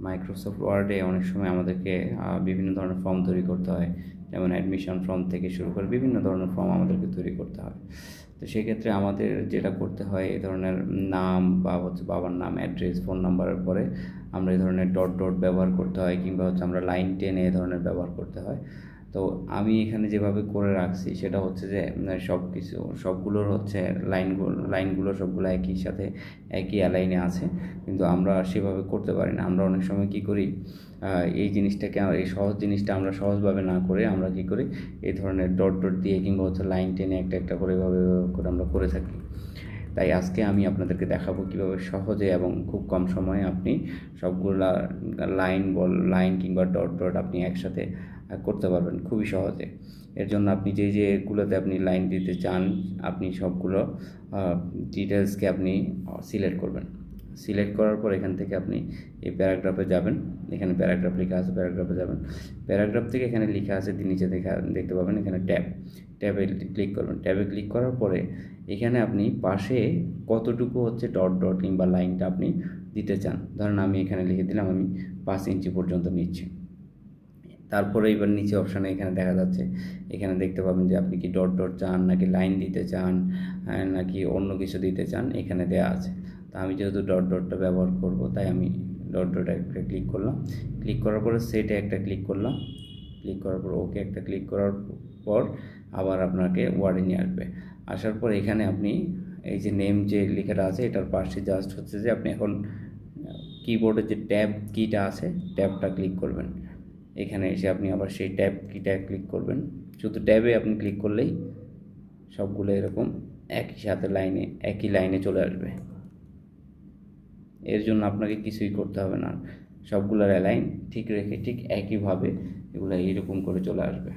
Microsoft ওয়ার্ডে অনেক সময় আমাদেরকে বিভিন্ন ধরনের ফর্ম তৈরি করতে হয়, যেমন অ্যাডমিশন ফর্ম থেকে শুরু করে বিভিন্ন ধরনের ফর্ম আমাদেরকে তৈরি করতে হয়। তো সেক্ষেত্রে আমাদের যেটা করতে হয়, এই ধরনের নাম বা হচ্ছে বাবার নাম, অ্যাড্রেস, ফোন নাম্বারের পরে আমরা এই ধরনের ডট ডট ব্যবহার করতে হয়, কিংবা হচ্ছে আমরা লাইন টেনে এই ধরনের ব্যবহার করতে হয়। তো আমি এখানে যেভাবে করে রাখছি সেটা হচ্ছে যে সব কিছু সবগুলোর হচ্ছে লাইনগুলো সবগুলো একই সাথে একই অ্যালাইনে আছে, কিন্তু আমরা সেভাবে করতে পারি না। আমরা অনেক সময় কী করি, এই জিনিসটাকে এই সহজ জিনিসটা আমরা সহজভাবে না করে আমরা কী করি, এই ধরনের ডট ডট দিয়ে কিংবা হচ্ছে লাইন টেনে একটা একটা করে এভাবে করে আমরা করে থাকি। তাই আজকে আমি আপনাদেরকে দেখাবো কীভাবে সহজে এবং খুব কম সময়ে আপনি সবগুলা লাইন কিংবা ডট ডট আপনি একসাথে করতে পারবেন খুবই সহজে। এর জন্য আপনি যেগুলোতে আপনি লাইন দিতে চান, আপনি সবগুলো ডিটেলসকে আপনি সিলেক্ট করবেন। সিলেক্ট করার পর এখান থেকে আপনি এই প্যারাগ্রাফে যাবেন। এখানে প্যারাগ্রাফ লেখা আছে, প্যারাগ্রাফে যাবেন। প্যারাগ্রাফ থেকে এখানে লেখা আছে, নিচে দেখতে পাবেন এখানে ট্যাবে ক্লিক করবেন। ট্যাবে ক্লিক করার পরে এখানে আপনি পাশে কতটুকু হচ্ছে ডট ডট কিংবা লাইনটা আপনি দিতে চান, ধরেন আমি এখানে লিখে দিলাম আমি 5 ইঞ্চি পর্যন্ত নিচ্ছি। তারপরে এবার নিচে অপশানে এখানে দেখা যাচ্ছে, এখানে দেখতে পাবেন যে আপনি কি ডট ডট চান নাকি লাইন দিতে চান নাকি অন্য কিছু দিতে চান, এখানে দেওয়া আছে। তা আমি যেহেতু ডট ডটটা ব্যবহার করব, তাই আমি ডট ডট একটা ক্লিক করলাম। ক্লিক করার পরে সেটে একটা ক্লিক করলাম। ক্লিক করার পর ওকে একটা ক্লিক করার পর আবার আপনাকে ওয়ার্ডে নিয়ে আসবে। আসার পর এখানে আপনি এই যে নেম যে লেখাটা আছে, এটার পাশে জাস্ট হচ্ছে যে আপনি এখন কিবোর্ডে যে ট্যাব কিটা আছে, ট্যাবটা ক্লিক করবেন। এখানে এসে আপনি আবার সেই ট্যাব কিটা ক্লিক করবেন। শুধু ট্যাবে আপনি ক্লিক করলেই সবগুলো এরকম একই লাইনে চলে আসবে। এর জন্য আপনাকে কিছুই করতে হবে না, সবগুলোর লাইন ঠিক রেখে ঠিক একইভাবে এগুলো এইরকম করে চলে আসবে।